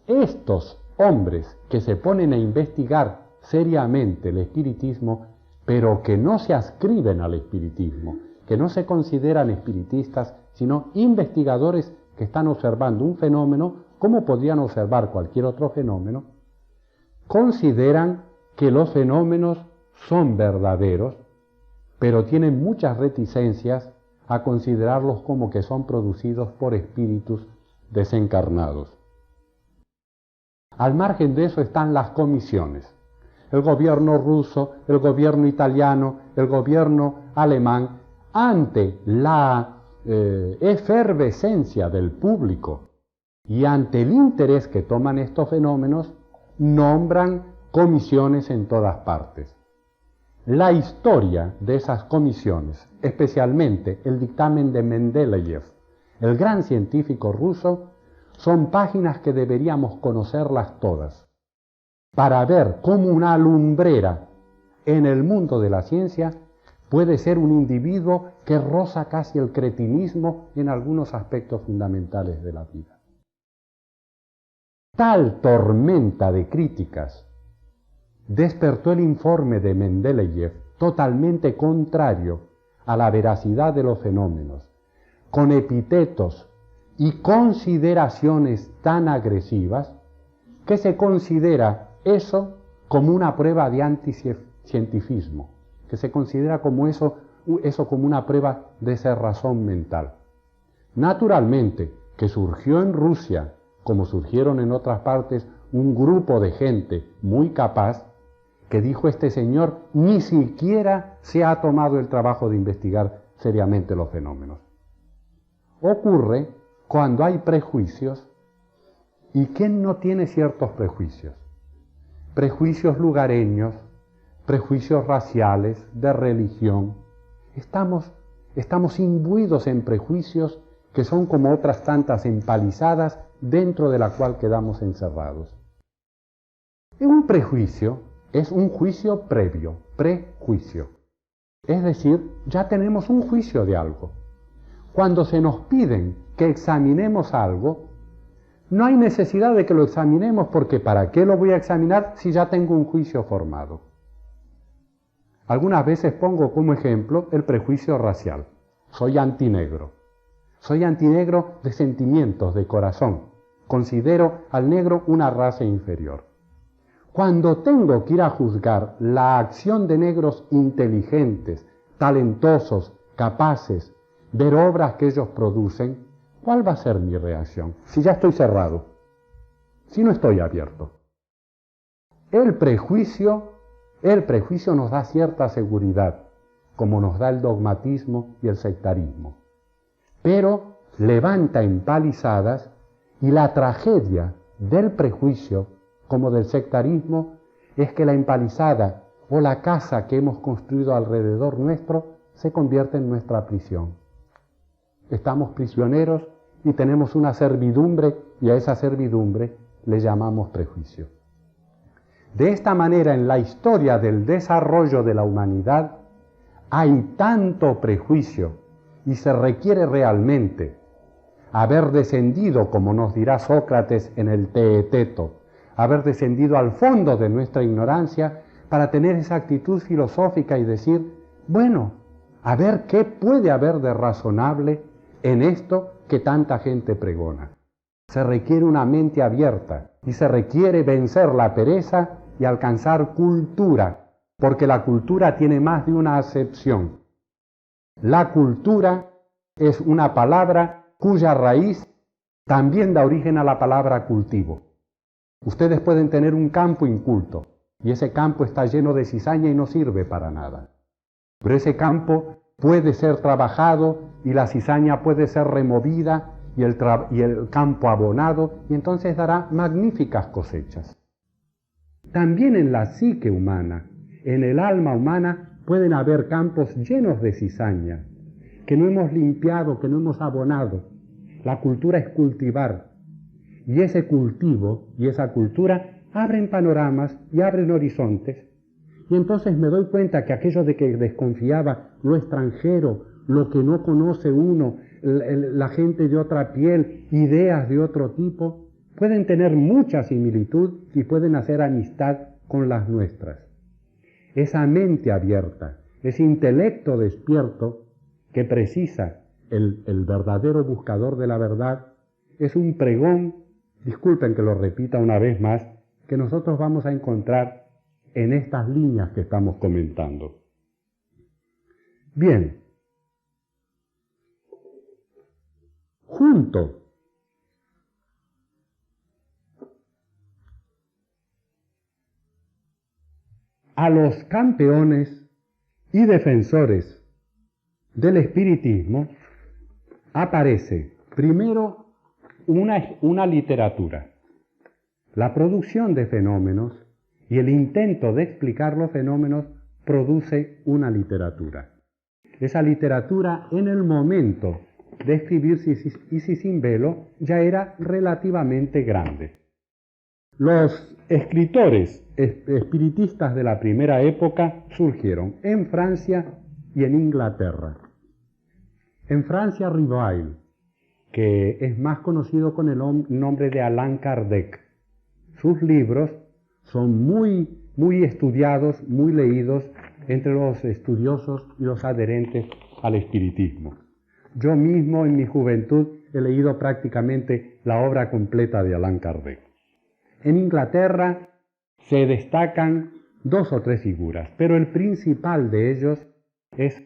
Estos hombres que se ponen a investigar seriamente el espiritismo, pero que no se adscriben al espiritismo, que no se consideran espiritistas, sino investigadores que están observando un fenómeno, como podrían observar cualquier otro fenómeno, consideran que los fenómenos son verdaderos, pero tienen muchas reticencias a considerarlos como que son producidos por espíritus desencarnados. Al margen de eso están las comisiones. El gobierno ruso, el gobierno italiano, el gobierno alemán, ante la efervescencia del público y ante el interés que toman estos fenómenos, nombran comisiones en todas partes. La historia de esas comisiones, especialmente el dictamen de Mendeleev, el gran científico ruso, son páginas que deberíamos conocerlas todas, para ver cómo una lumbrera en el mundo de la ciencia puede ser un individuo que roza casi el cretinismo en algunos aspectos fundamentales de la vida. Tal tormenta de críticas despertó el informe de Mendeleev, totalmente contrario a la veracidad de los fenómenos, con epítetos y consideraciones tan agresivas, que se considera eso como una prueba de anticientifismo, que se considera como eso como una prueba de cerrazón mental. Naturalmente, que surgió en Rusia como surgieron en otras partes, un grupo de gente muy capaz que dijo: este señor ni siquiera se ha tomado el trabajo de investigar seriamente los fenómenos. Ocurre cuando hay prejuicios, y ¿quién no tiene ciertos prejuicios? Prejuicios lugareños, prejuicios raciales, de religión. Estamos imbuidos en prejuicios que son como otras tantas empalizadas dentro de la cual quedamos encerrados. Un prejuicio es un juicio previo, prejuicio. Es decir, ya tenemos un juicio de algo. Cuando se nos piden que examinemos algo, no hay necesidad de que lo examinemos, porque ¿para qué lo voy a examinar si ya tengo un juicio formado? Algunas veces pongo como ejemplo el prejuicio racial. Soy antinegro. Soy antinegro de sentimientos, de corazón. Considero al negro una raza inferior. Cuando tengo que ir a juzgar la acción de negros inteligentes, talentosos, capaces, ver obras que ellos producen, ¿cuál va a ser mi reacción? Si ya estoy cerrado, si no estoy abierto. El prejuicio nos da cierta seguridad, como nos da el dogmatismo y el sectarismo, pero levanta empalizadas, y la tragedia del prejuicio como del sectarismo es que la empalizada o la casa que hemos construido alrededor nuestro se convierte en nuestra prisión. Estamos prisioneros y tenemos una servidumbre, y a esa servidumbre le llamamos prejuicio. De esta manera, en la historia del desarrollo de la humanidad, hay tanto prejuicio, y se requiere realmente haber descendido, como nos dirá Sócrates en el Teeteto, haber descendido al fondo de nuestra ignorancia para tener esa actitud filosófica y decir: bueno, a ver qué puede haber de razonable en esto que tanta gente pregona. Se requiere una mente abierta, y se requiere vencer la pereza y alcanzar cultura, porque la cultura tiene más de una acepción. La cultura es una palabra cuya raíz también da origen a la palabra cultivo. Ustedes pueden tener un campo inculto, y ese campo está lleno de cizaña y no sirve para nada. Pero ese campo puede ser trabajado, y la cizaña puede ser removida, y el campo abonado, y entonces dará magníficas cosechas. También en la psique humana, en el alma humana, pueden haber campos llenos de cizaña, que no hemos limpiado, que no hemos abonado. La cultura es cultivar, y ese cultivo y esa cultura abren panoramas y abren horizontes, y entonces me doy cuenta que aquello de que desconfiaba, lo extranjero, lo que no conoce uno, la gente de otra piel, ideas de otro tipo, pueden tener mucha similitud y pueden hacer amistad con las nuestras. Esa mente abierta, ese intelecto despierto que precisa el verdadero buscador de la verdad, es un pregón, disculpen que lo repita una vez más, que nosotros vamos a encontrar en estas líneas que estamos comentando. Bien, junto a los campeones y defensores del espiritismo aparece primero una literatura, la producción de fenómenos, y el intento de explicar los fenómenos produce una literatura. Esa literatura, en el momento de escribir Isis sin velo, ya era relativamente grande. Los escritores espiritistas de la primera época surgieron en Francia y en Inglaterra. En Francia, Rivail, que es más conocido con el nombre de Allan Kardec. Sus libros son muy estudiados, muy leídos entre los estudiosos y los adherentes al espiritismo. Yo mismo en mi juventud he leído prácticamente la obra completa de Allan Kardec. En Inglaterra se destacan 2 o 3 figuras, pero el principal de ellos es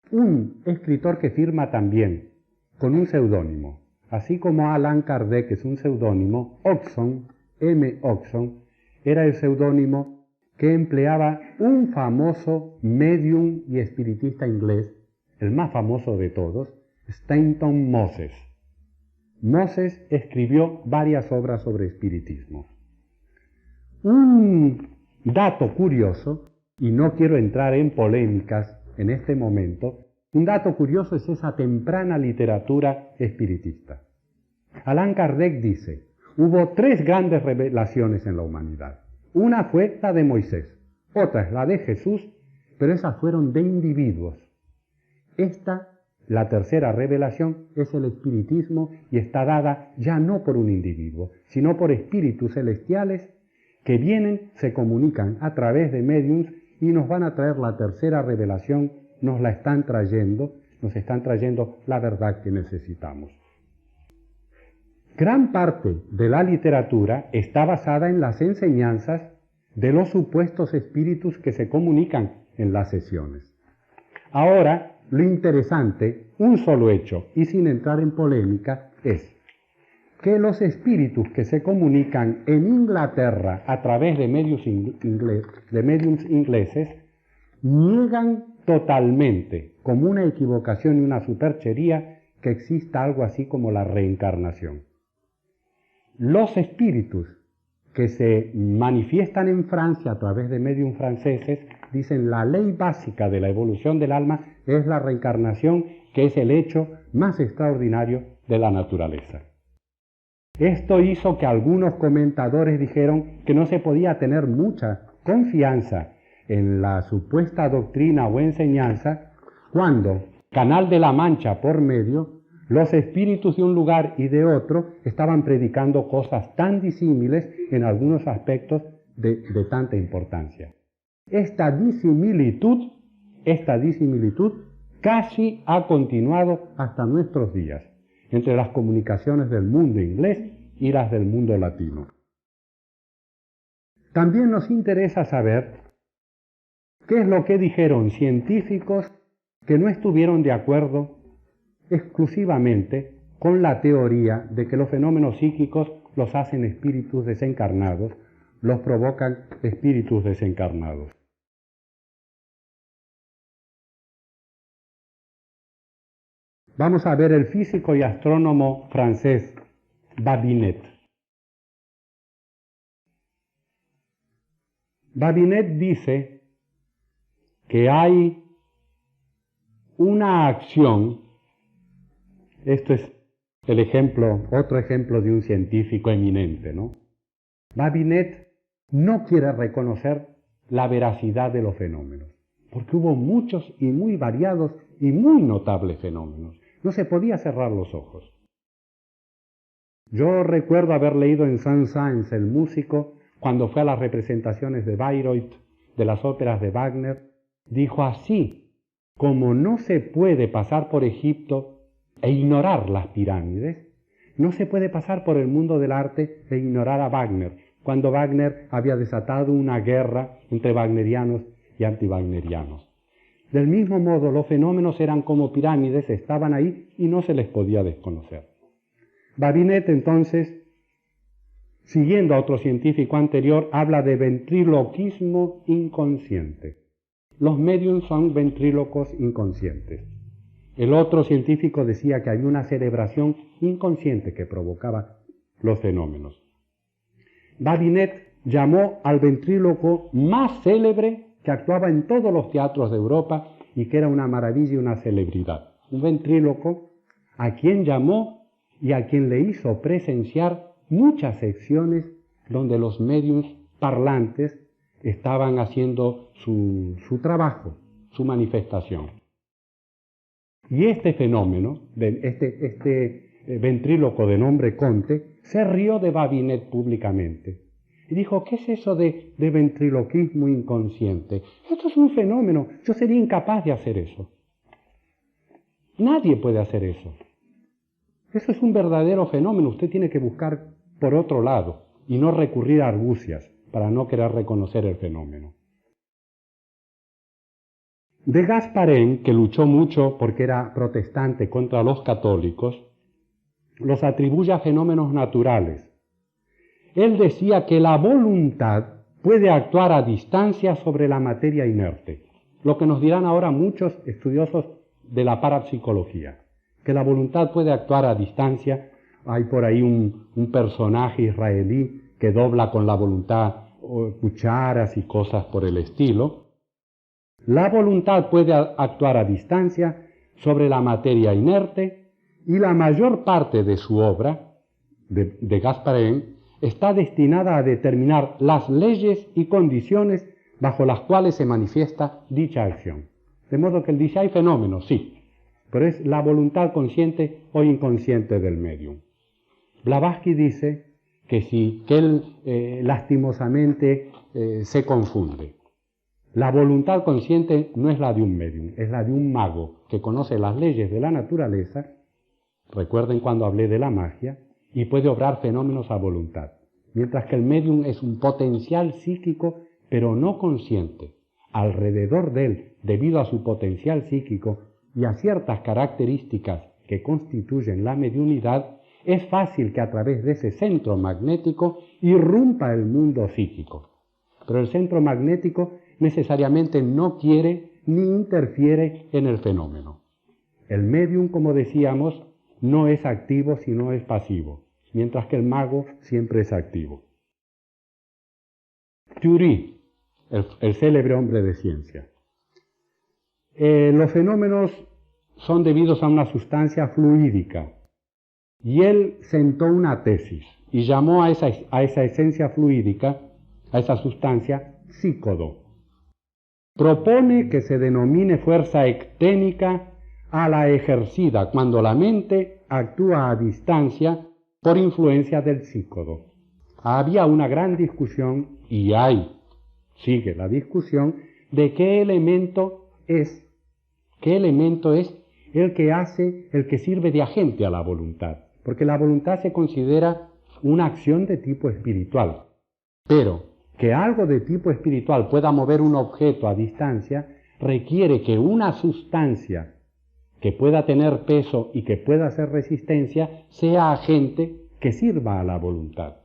un escritor que firma también con un seudónimo, Así como Allan Kardec es un seudónimo, Hodgson, M. Hodgson, era el seudónimo que empleaba un famoso médium y espiritista inglés, el más famoso de todos, Stanton Moses. Moses escribió varias obras sobre espiritismo. Un dato curioso, y no quiero entrar en polémicas en este momento, un dato curioso es esa temprana literatura espiritista. Allan Kardec dice, hubo 3 grandes revelaciones en la humanidad. Una fue la de Moisés, otra es la de Jesús, pero esas fueron de individuos. Esta, la tercera revelación, es el espiritismo y está dada ya no por un individuo, sino por espíritus celestiales que vienen, se comunican a través de médiums y nos van a traer la tercera revelación, nos están trayendo la verdad que necesitamos. Gran parte de la literatura está basada en las enseñanzas de los supuestos espíritus que se comunican en las sesiones. Ahora, lo interesante, un solo hecho, y sin entrar en polémica, es que los espíritus que se comunican en Inglaterra a través de médiums ingleses niegan totalmente, como una equivocación y una superchería, que exista algo así como la reencarnación. Los espíritus que se manifiestan en Francia a través de médiums franceses dicen la ley básica de la evolución del alma es la reencarnación, que es el hecho más extraordinario de la naturaleza. Esto hizo que algunos comentadores dijeron que no se podía tener mucha confianza en la supuesta doctrina o enseñanza cuando, Canal de la Mancha por medio, los espíritus de un lugar y de otro estaban predicando cosas tan disímiles en algunos aspectos de tanta importancia. Esta disimilitud casi ha continuado hasta nuestros días entre las comunicaciones del mundo inglés y las del mundo latino. También nos interesa saber qué es lo que dijeron científicos que no estuvieron de acuerdo exclusivamente con la teoría de que los fenómenos psíquicos los hacen espíritus desencarnados, los provocan espíritus desencarnados. Vamos a ver el físico y astrónomo francés Babinet. Babinet dice que hay una acción. Esto es otro ejemplo de un científico eminente, ¿no? Babinet no quiere reconocer la veracidad de los fenómenos, porque hubo muchos y muy variados y muy notables fenómenos. No se podía cerrar los ojos. Yo recuerdo haber leído en Saint-Saëns, el músico, cuando fue a las representaciones de Bayreuth, de las óperas de Wagner, dijo así, como no se puede pasar por Egipto e ignorar las pirámides, no se puede pasar por el mundo del arte e ignorar a Wagner, cuando Wagner había desatado una guerra entre wagnerianos y anti-wagnerianos. Del mismo modo, los fenómenos eran como pirámides, estaban ahí y no se les podía desconocer. Babinet, entonces, siguiendo a otro científico anterior, habla de ventriloquismo inconsciente. Los médiums son ventrílocos inconscientes. El otro científico decía que había una cerebración inconsciente que provocaba los fenómenos. Babinet llamó al ventríloco más célebre que actuaba en todos los teatros de Europa y que era una maravilla y una celebridad. Un ventríloco a quien llamó y a quien le hizo presenciar muchas secciones donde los médiums parlantes estaban haciendo su trabajo, su manifestación. Y este fenómeno, este ventríloco de nombre Conte, se rió de Babinet públicamente. Y dijo, ¿qué es eso de ventriloquismo inconsciente? Esto es un fenómeno, yo sería incapaz de hacer eso. Nadie puede hacer eso. Eso es un verdadero fenómeno, usted tiene que buscar por otro lado y no recurrir a argucias para no querer reconocer el fenómeno. De Gasparín, que luchó mucho porque era protestante contra los católicos, los atribuye a fenómenos naturales. Él decía que la voluntad puede actuar a distancia sobre la materia inerte, lo que nos dirán ahora muchos estudiosos de la parapsicología, que la voluntad puede actuar a distancia. Hay por ahí un personaje israelí que dobla con la voluntad cucharas y cosas por el estilo. La voluntad puede actuar a distancia sobre la materia inerte y la mayor parte de su obra, de Gasparin, está destinada a determinar las leyes y condiciones bajo las cuales se manifiesta dicha acción. De modo que él dice, hay fenómenos, sí, pero es la voluntad consciente o inconsciente del medium. Blavatsky dice que él lastimosamente se confunde. La voluntad consciente no es la de un medium, es la de un mago que conoce las leyes de la naturaleza, recuerden cuando hablé de la magia, y puede obrar fenómenos a voluntad, mientras que el medium es un potencial psíquico, pero no consciente. Alrededor de él, debido a su potencial psíquico y a ciertas características que constituyen la mediunidad, es fácil que a través de ese centro magnético irrumpa el mundo psíquico. Pero el centro magnético necesariamente no quiere ni interfiere en el fenómeno. El medium, como decíamos, no es activo sino es pasivo, mientras que el mago siempre es activo. Curie, el célebre hombre de ciencia. Los fenómenos son debidos a una sustancia fluídica, y él sentó una tesis y llamó a esa esencia fluídica, a esa sustancia, psícodo. Propone que se denomine fuerza ecténica a la ejercida cuando la mente actúa a distancia por influencia del psícodo. Había una gran discusión, y sigue la discusión, de qué elemento es el que sirve de agente a la voluntad. Porque la voluntad se considera una acción de tipo espiritual. Pero que algo de tipo espiritual pueda mover un objeto a distancia requiere que una sustancia que pueda tener peso y que pueda hacer resistencia sea agente que sirva a la voluntad.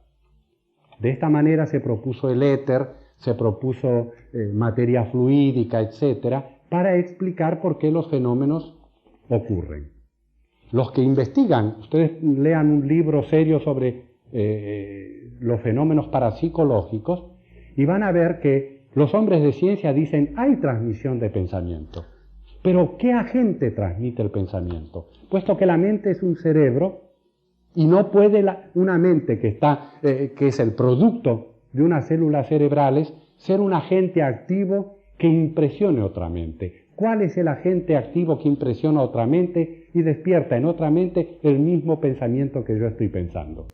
De esta manera se propuso el éter, se propuso materia fluídica, etc., para explicar por qué los fenómenos ocurren. Los que investigan, ustedes lean un libro serio sobre los fenómenos parapsicológicos y van a ver que los hombres de ciencia dicen hay transmisión de pensamiento. Pero ¿qué agente transmite el pensamiento? Puesto que la mente es un cerebro y no puede una mente que es el producto de unas células cerebrales ser un agente activo que impresione otra mente. ¿Cuál es el agente activo que impresiona otra mente y despierta en otra mente el mismo pensamiento que yo estoy pensando?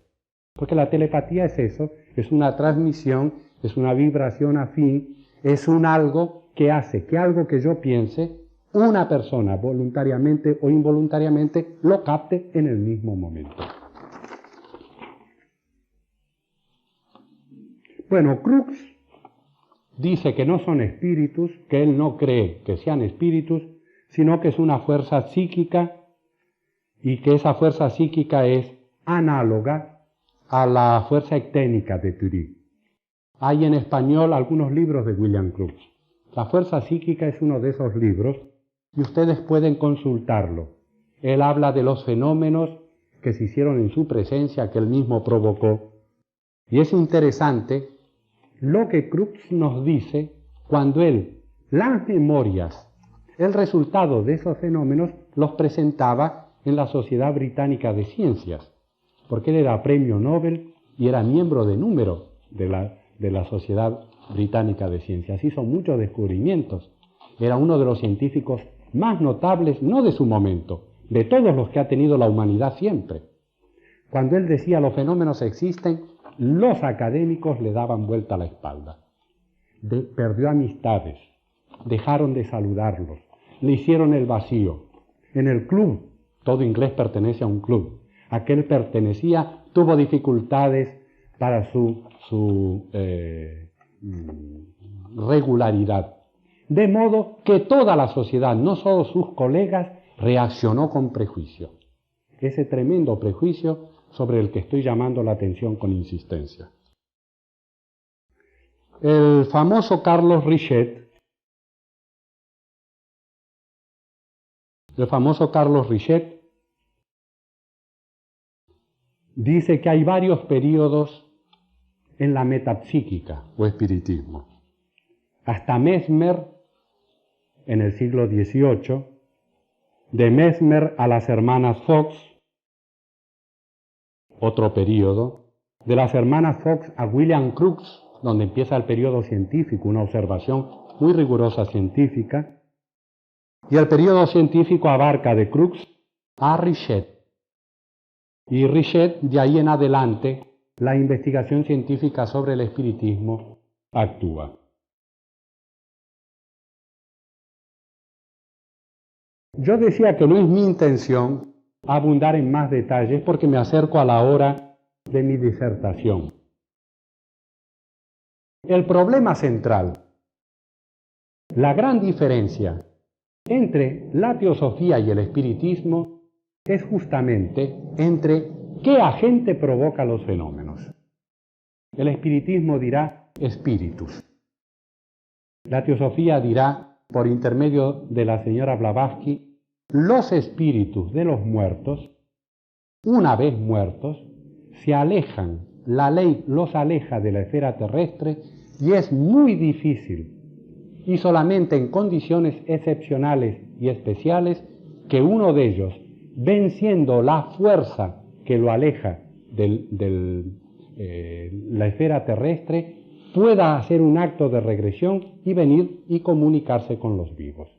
Porque la telepatía es eso, es una transmisión, es una vibración afín, es un algo que hace que algo que yo piense, una persona voluntariamente o involuntariamente lo capte en el mismo momento. Bueno, Crookes dice que no son espíritus, que él no cree que sean espíritus, sino que es una fuerza psíquica y que esa fuerza psíquica es análoga a la fuerza ecténica de Curie. Hay en español algunos libros de William Crookes. La fuerza psíquica es uno de esos libros y ustedes pueden consultarlo. Él habla de los fenómenos que se hicieron en su presencia, que él mismo provocó. Y es interesante lo que Crookes nos dice cuando las memorias, el resultado de esos fenómenos, los presentaba en la Sociedad Británica de Ciencias, porque él era premio Nobel y era miembro de número de la Sociedad Británica de Ciencias. Hizo muchos descubrimientos. Era uno de los científicos más notables, no de su momento, de todos los que ha tenido la humanidad siempre. Cuando él decía los fenómenos existen, los académicos le daban vuelta a la espalda. Perdió amistades, dejaron de saludarlos, le hicieron el vacío. En el club, todo inglés pertenece a un club, aquel pertenecía, tuvo dificultades para su regularidad. De modo que toda la sociedad, no solo sus colegas, reaccionó con prejuicio. ese tremendo prejuicio sobre el que estoy llamando la atención con insistencia. El famoso Carlos Richet, dice que hay varios periodos en la metapsíquica o espiritismo. Hasta Mesmer, en el siglo XVIII, de Mesmer a las hermanas Fox, otro periodo, de las hermanas Fox a William Crookes, donde empieza el periodo científico, una observación muy rigurosa científica, y el periodo científico abarca de Crookes a Richet. Y Richet, de ahí en adelante, la investigación científica sobre el espiritismo actúa. Yo decía que no es mi intención abundar en más detalles porque me acerco a la hora de mi disertación. El problema central, la gran diferencia entre la teosofía y el espiritismo es justamente entre qué agente provoca los fenómenos. El espiritismo dirá espíritus. La teosofía dirá, por intermedio de la señora Blavatsky, los espíritus de los muertos, una vez muertos, se alejan, la ley los aleja de la esfera terrestre y es muy difícil, y solamente en condiciones excepcionales y especiales, que uno de ellos, venciendo la fuerza que lo aleja de la esfera terrestre, pueda hacer un acto de regresión y venir y comunicarse con los vivos.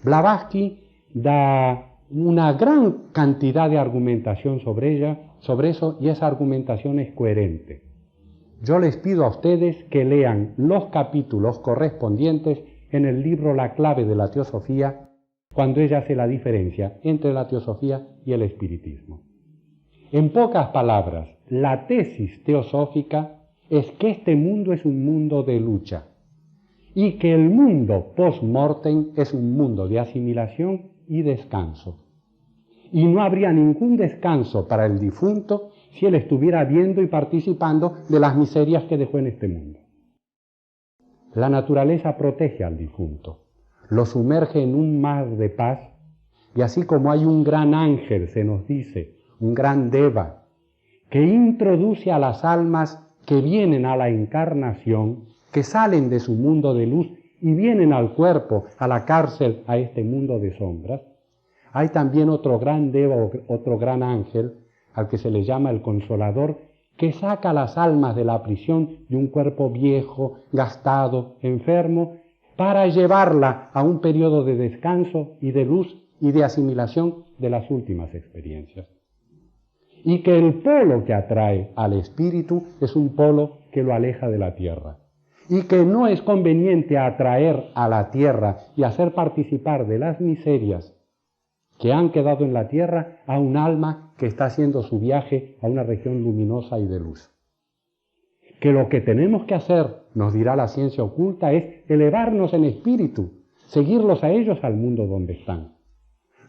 Blavatsky da una gran cantidad de argumentación sobre eso, y esa argumentación es coherente. Yo les pido a ustedes que lean los capítulos correspondientes en el libro La clave de la teosofía, cuando ella hace la diferencia entre la teosofía y el espiritismo. En pocas palabras, la tesis teosófica es que este mundo es un mundo de lucha y que el mundo post-mortem es un mundo de asimilación y descanso. Y no habría ningún descanso para el difunto si él estuviera viendo y participando de las miserias que dejó en este mundo. La naturaleza protege al difunto, lo sumerge en un mar de paz, y así como hay un gran ángel, se nos dice, un gran Deva, que introduce a las almas que vienen a la encarnación, que salen de su mundo de luz y vienen al cuerpo, a la cárcel, a este mundo de sombras, hay también otro gran Deva, otro gran ángel, al que se le llama el Consolador, que saca las almas de la prisión de un cuerpo viejo, gastado, enfermo, para llevarla a un periodo de descanso y de luz y de asimilación de las últimas experiencias. Y que el polo que atrae al espíritu es un polo que lo aleja de la tierra. Y que no es conveniente atraer a la tierra y hacer participar de las miserias que han quedado en la tierra a un alma que está haciendo su viaje a una región luminosa y de luz. Que lo que tenemos que hacer, nos dirá la ciencia oculta, es elevarnos en espíritu, seguirlos a ellos al mundo donde están.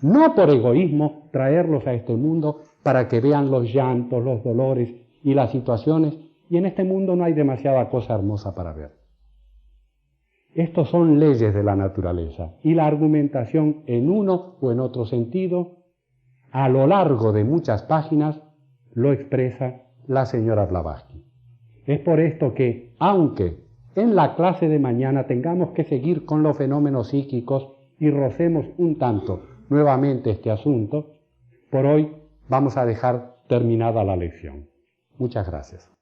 No por egoísmo traerlos a este mundo para que vean los llantos, los dolores y las situaciones, y en este mundo no hay demasiada cosa hermosa para ver. Estos son leyes de la naturaleza, y la argumentación en uno o en otro sentido, a lo largo de muchas páginas, lo expresa la señora Blavatsky. Es por esto que, aunque en la clase de mañana tengamos que seguir con los fenómenos psíquicos y rocemos un tanto nuevamente este asunto, por hoy vamos a dejar terminada la lección. Muchas gracias.